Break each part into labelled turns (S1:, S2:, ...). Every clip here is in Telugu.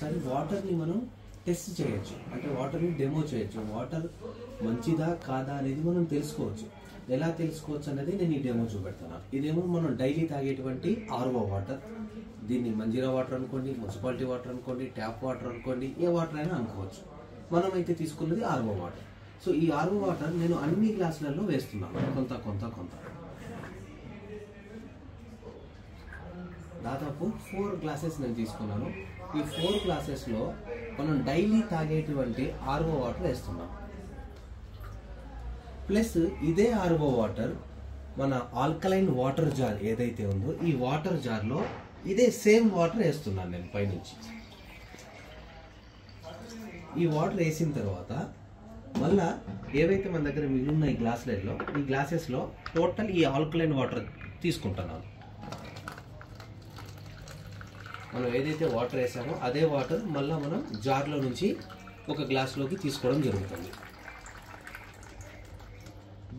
S1: కానీ వాటర్ని మనం టెస్ట్ చేయొచ్చు, అంటే వాటర్ని డెమో చేయొచ్చు. వాటర్ మంచిదా కాదా అనేది మనం తెలుసుకోవచ్చు. ఎలా తెలుసుకోవచ్చు అనేది నేను ఈ డెమో చూపెడతాను. ఇదేమో మనం డైలీ తాగేటువంటి ఆర్ఓ వాటర్. దీన్ని మంజీరా వాటర్ అనుకోండి, మున్సిపాలిటీ వాటర్ అనుకోండి, ట్యాప్ వాటర్ అనుకోండి, ఏ వాటర్ అయినా అనుకోవచ్చు. మనం అయితే తీసుకున్నది ఆర్ఓ వాటర్. సో ఈ ఆర్ఓ వాటర్ నేను అన్ని గ్లాసులలో వేస్తున్నాను, కొంత కొంత కొంత. దాదాపు 4 గ్లాసెస్ నేను తీసుకున్నాను. ఈ 4 గ్లాసెస్లో మనం డైలీ తాగేటువంటి ఆర్ఓ వాటర్ వేస్తున్నాం. ప్లస్ ఇదే ఆర్ఓ వాటర్ మన ఆల్కలైన్ వాటర్ జార్ ఏదైతే ఉందో ఈ వాటర్ జార్లో ఇదే సేమ్ వాటర్ వేస్తున్నాను నేను పైనుంచి. ఈ వాటర్ వేసిన తర్వాత మళ్ళా ఏవైతే మన దగ్గర మిగిలిన ఈ గ్లాసెస్లో టోటల్ ఈ ఆల్కలైన్ వాటర్ తీసుకుంటున్నాను. మనం ఏదైతే వాటర్ వేసామో అదే వాటర్ మళ్ళీ మనం జార్లో నుంచి ఒక గ్లాస్లోకి తీసుకోవడం జరుగుతుంది.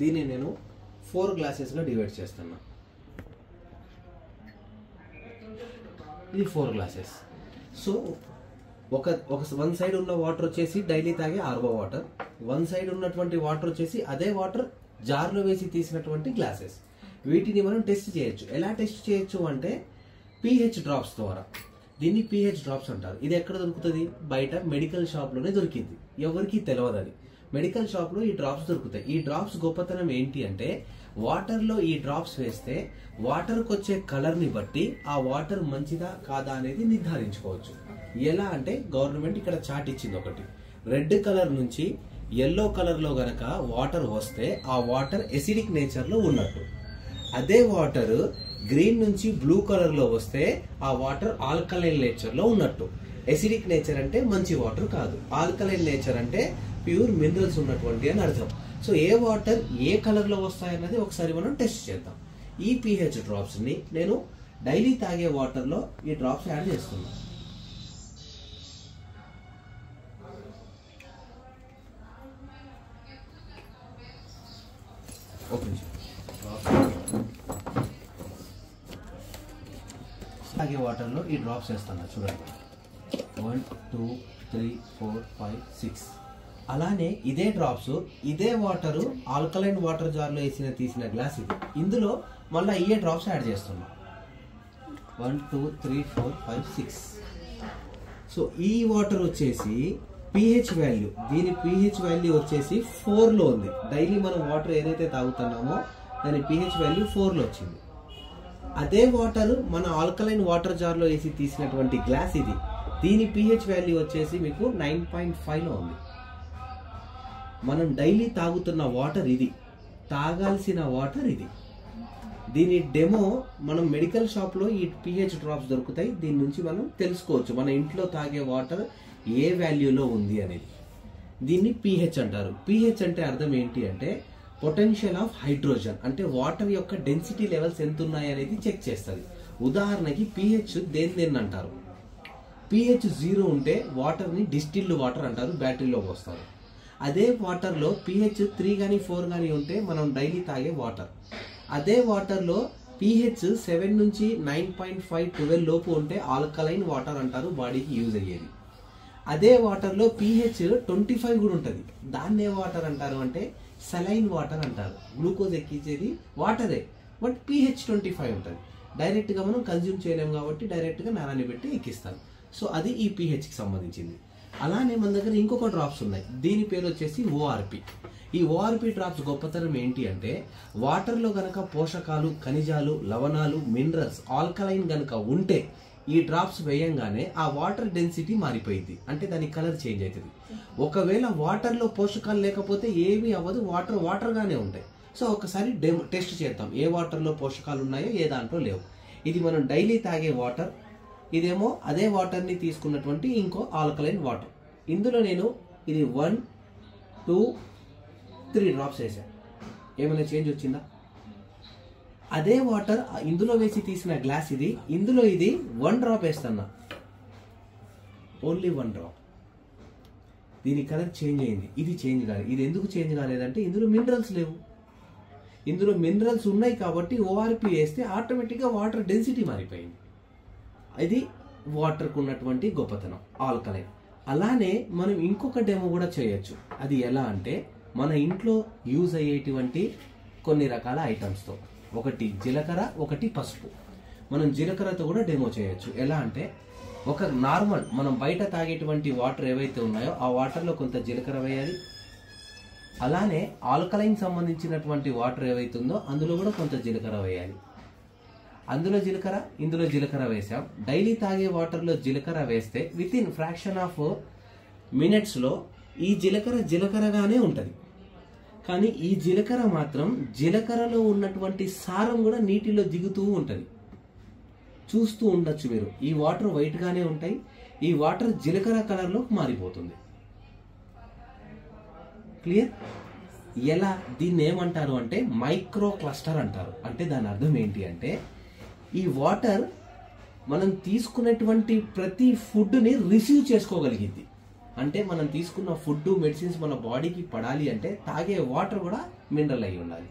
S1: దీన్ని నేను 4 గ్లాసెస్గా డివైడ్ చేస్తున్నా. ఇది 4 గ్లాసెస్. సో వన్ సైడ్ ఉన్న వాటర్ వచ్చేసి డైలీ తాగే ఆర్ఓ వాటర్, వన్ సైడ్ ఉన్నటువంటి వాటర్ వచ్చేసి అదే వాటర్ జార్లో వేసి తీసినటువంటి గ్లాసెస్. వీటిని మనం టెస్ట్ చేయొచ్చు. ఎలా టెస్ట్ చేయొచ్చు అంటే pH డ్రాప్స్ ద్వారా. దీన్ని pH డ్రాప్స్ అంటారు. ఇది ఎక్కడ దొరుకుతుంది? బయట మెడికల్ షాప్లోనే దొరికింది. ఎవరికి తెలియదు అది. మెడికల్ షాప్లో ఈ డ్రాప్స్ దొరుకుతాయి. ఈ డ్రాప్స్ గొప్పతనం ఏంటి అంటే వాటర్లో ఈ డ్రాప్స్ వేస్తే వాటర్కి వచ్చే కలర్ని బట్టి ఆ వాటర్ మంచిదా కాదా అనేది నిర్ధారించుకోవచ్చు. ఎలా అంటే గవర్నమెంట్ ఇక్కడ చార్ట్ ఇచ్చింది ఒకటి. రెడ్ కలర్ నుంచి ఎల్లో కలర్లో గనక వాటర్ వస్తే ఆ వాటర్ ఎసిడిక్ నేచర్లో ఉన్నట్టు. అదే వాటర్ గ్రీన్ నుంచి బ్లూ కలర్ లో వస్తే ఆ వాటర్ ఆల్కలైన్ నేచర్ లో ఉన్నట్టు. ఎసిడిక్ నేచర్ అంటే మంచి వాటర్ కాదు, ఆల్కలైన్ నేచర్ అంటే ప్యూర్ మినరల్స్ ఉన్నటువంటి అని అర్థం. సో ఏ వాటర్ ఏ కలర్ లో వస్తాయన్నది ఒకసారి మనం టెస్ట్ చేద్దాం. ఈ pH డ్రాప్స్ ని నేను డైలీ తాగే వాటర్ లో ఈ డ్రాప్స్ యాడ్ చేస్తున్నాను. ఓపెన్ తాగే వాటర్లో ఈ డ్రాప్స్ వేస్తాను. చూడండి, 1 2 3 4 5 6. అలానే ఇదే డ్రాప్స్ ఇదే వాటర్ ఆల్కలైన్ వాటర్ జార్లో తీసిన గ్లాస్ ఇది. ఇందులో మళ్ళీ ఇయే డ్రాప్స్ యాడ్ చేస్తున్నాం. 1 2 3 4 5 6. సో ఈ వాటర్ వచ్చేసి pH వాల్యూ, దీని pH వాల్యూ వచ్చేసి 4లో ఉంది. డైలీ మనం వాటర్ ఏదైతే తాగుతున్నామో దాని pH వాల్యూ 4లో వచ్చింది. అదే వాటర్ మన ఆల్కలైన్ వాటర్ జార్లో వేసి తీసినటువంటి గ్లాస్ ఇది. దీని pH వాల్యూ వచ్చేసి మీకు 9.5లో ఉంది. మనం డైలీ తాగుతున్న వాటర్ ఇది, తాగాల్సిన వాటర్ ఇది. దీని డెమో మనం మెడికల్ షాప్లో ఈ pH డ్రాప్స్ దొరుకుతాయి. దీని నుంచి మనం తెలుసుకోవచ్చు మన ఇంట్లో తాగే వాటర్ ఏ వాల్యూలో ఉంది అనేది. దీన్ని pH అంటారు. pH అంటే అర్థం ఏంటి అంటే పొటెన్షియల్ ఆఫ్ హైడ్రోజన్, అంటే వాటర్ యొక్క డెన్సిటీ లెవెల్స్ ఎంత ఉన్నాయి అనేది చెక్ చేస్తుంది. ఉదాహరణకి pH దేన్ని అంటారు? pH 0 ఉంటే వాటర్ని డిస్టిల్డ్ వాటర్ అంటారు, బ్యాటరీలో పోస్తారు. అదే వాటర్లో pH 3 కానీ 4 కానీ ఉంటే మనం డైలీ తాగే వాటర్. అదే వాటర్లో pH 7 నుంచి 9.5 12 లోపు ఉంటే ఆల్కలైన్ వాటర్ అంటారు, బాడీకి యూజ్ అయ్యేది. అదే వాటర్లో pH 25 కూడా ఉంటుంది, దాన్ని ఏ వాటర్ అంటారు అంటే సలైన్ వాటర్ అంటారు. గ్లూకోజ్ ఎక్కించేది వాటరే, బట్ pH 25 ఉంటుంది. డైరెక్ట్గా మనం కన్జ్యూమ్ చేయలేము కాబట్టి డైరెక్ట్గా నరాన్ని పెట్టి ఎక్కిస్తాను. సో అది ఈ pHకి సంబంధించింది. అలానే మన దగ్గర ఇంకొక డ్రాప్స్ ఉన్నాయి. దీని పేరు వచ్చేసి ORP. ఈ ORP డ్రాప్స్ గొప్పతనం ఏంటి అంటే వాటర్లో గనక పోషకాలు, ఖనిజాలు, లవణాలు, మినరల్స్, ఆల్కలైన్ గనక ఉంటే ఈ డ్రాప్స్ వేయంగానే ఆ వాటర్ డెన్సిటీ మారిపోయింది, అంటే దాని కలర్ చేంజ్ అవుతుంది. ఒకవేళ వాటర్లో పోషకాలు లేకపోతే ఏమీ అవ్వదు, వాటర్ గానే ఉంటాయి. సో ఒకసారి టెస్ట్ చేద్దాం ఏ వాటర్లో పోషకాలు ఉన్నాయో ఏ దాంట్లో లేవు. ఇది మనం డైలీ తాగే వాటర్, ఇదేమో అదే వాటర్ని తీసుకున్నటువంటి ఇంకో ఆల్కలైన్ వాటర్. ఇందులో నేను ఇది 1 2 3 డ్రాప్స్ వేసాను. ఏమైనా చేంజ్ వచ్చిందా? అదే వాటర్ ఇందులో వేసి తీసిన గ్లాస్ ఇది, ఇందులో ఇది 1 డ్రాప్ వేస్తున్నా, ఓన్లీ 1 డ్రాప్. దీని కలర్ చేంజ్ అయింది, ఇది చేంజ్ కాలేదు. ఇది ఎందుకు చేంజ్ కాలేదంటే ఇందులో మినరల్స్ లేవు. ఇందులో మినరల్స్ ఉన్నాయి కాబట్టి ORP వేస్తే ఆటోమేటిక్గా వాటర్ డెన్సిటీ మారిపోయింది. ఇది వాటర్కు ఉన్నటువంటి గొప్పతనం ఆల్కలైన్. అలానే మనం ఇంకొక డెమో కూడా చేయొచ్చు. అది ఎలా అంటే మన ఇంట్లో యూజ్ అయ్యేటువంటి కొన్ని రకాల ఐటమ్స్తో, ఒకటి జీలకర్ర, ఒకటి పసుపు. మనం జీలకర్రతో కూడా డెమో చేయొచ్చు. ఎలా అంటే ఒక నార్మల్ మనం బయట తాగేటువంటి వాటర్ ఏవైతే ఉన్నాయో ఆ వాటర్లో కొంత జీలకర్ర వేయాలి. అలానే ఆల్కలైన్ సంబంధించినటువంటి వాటర్ ఏవైతే ఉందో అందులో కూడా కొంత జీలకర్ర వేయాలి. అందులో జీలకర్ర, ఇందులో జీలకర్ర వేసాం. డైలీ తాగే వాటర్లో జీలకర్ర వేస్తే విత్ ఇన్ ఫ్రాక్షన్ ఆఫ్ మినిట్స్లో ఈ జీలకర్రగానే ఉంటుంది. కానీ ఈ జీలకర్ర మాత్రం జీలకర్రలో ఉన్నటువంటి సారం కూడా నీటిలో దిగుతూ ఉంటుంది. చూస్తూ ఉండొచ్చు మీరు. ఈ వాటర్ వైట్గానే ఉంటాయి, ఈ వాటర్ జీలకర్ర కలర్లో మారిపోతుంది. క్లియర్? ఎలా? దీన్ని ఏమంటారు అంటే మైక్రో క్లస్టర్ అంటారు. అంటే దాని అర్థం ఏంటి అంటే ఈ వాటర్ మనం తీసుకునేటువంటి ప్రతి ఫుడ్ని రిసీవ్ చేసుకోగలిగింది. అంటే మనం తీసుకున్న ఫుడ్, మెడిసిన్స్ మన బాడీకి పడాలి అంటే తాగే వాటర్ కూడా మినరల్ అయి ఉండాలి.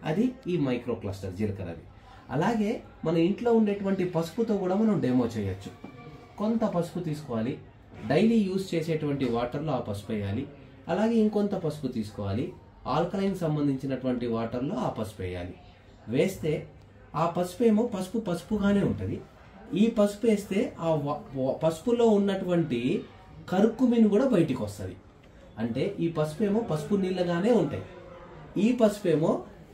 S1: అది ఈ మైక్రో క్లస్టర్ జీలకర్రది. అలాగే మన ఇంట్లో ఉండేటువంటి పసుపుతో కూడా మనం డెమో చేయొచ్చు. కొంత పసుపు తీసుకోవాలి, డైలీ యూజ్ చేసేటువంటి వాటర్లో ఆ పసుపు వేయాలి. అలాగే ఇంకొంత పసుపు తీసుకోవాలి, ఆల్కలైన్ సంబంధించినటువంటి వాటర్లో ఆ పసుపు వేయాలి. వేస్తే ఆ పసుపు ఏమో పసుపుగానే ఉంటుంది. ఈ పసుపు వేస్తే ఆ పసుపులో ఉన్నటువంటి కర్కుమిన్ కూడా బయటికి వస్తుంది. అంటే ఈ పసుపు ఏమో పసుపు నీళ్ళగానే ఉంటాయి. ఈ పసుపు ఏమో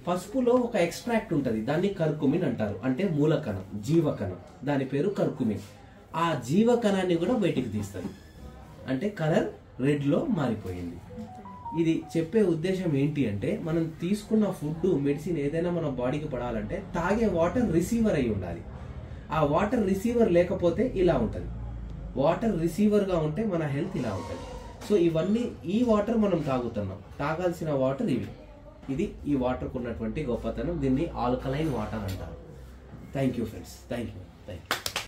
S1: పసుపులో ఒక ఎక్స్ట్రాక్ట్ ఉంటుంది, దాన్ని కర్కుమిన్ అంటారు. అంటే మూలకణం, జీవకణం, దాని పేరు కర్కుమిన్. ఆ జీవకణాన్ని కూడా బయటికి తీస్తుంది. అంటే కలర్ రెడ్లో మారిపోయింది. ఇది చెప్పే ఉద్దేశం ఏంటి అంటే మనం తీసుకున్న ఫుడ్, మెడిసిన్ ఏదైనా మన బాడీకి పడాలంటే తాగే వాటర్ రిసీవర్ అయి ఉండాలి. ఆ వాటర్ రిసీవర్ లేకపోతే ఇలా ఉంటుంది. వాటర్ రిసీవర్గా ఉంటే మన హెల్త్ ఇలా ఉంటుంది. సో ఇవన్నీ ఈ వాటర్ మనం తాగుతున్నాం, తాగాల్సిన వాటర్ ఇవి. ఇది ఈ వాటర్కు ఉన్నటువంటి గొప్పతనం. దీన్ని ఆల్కలైన్ వాటర్ అంటారు. Thank you friends. Thank you.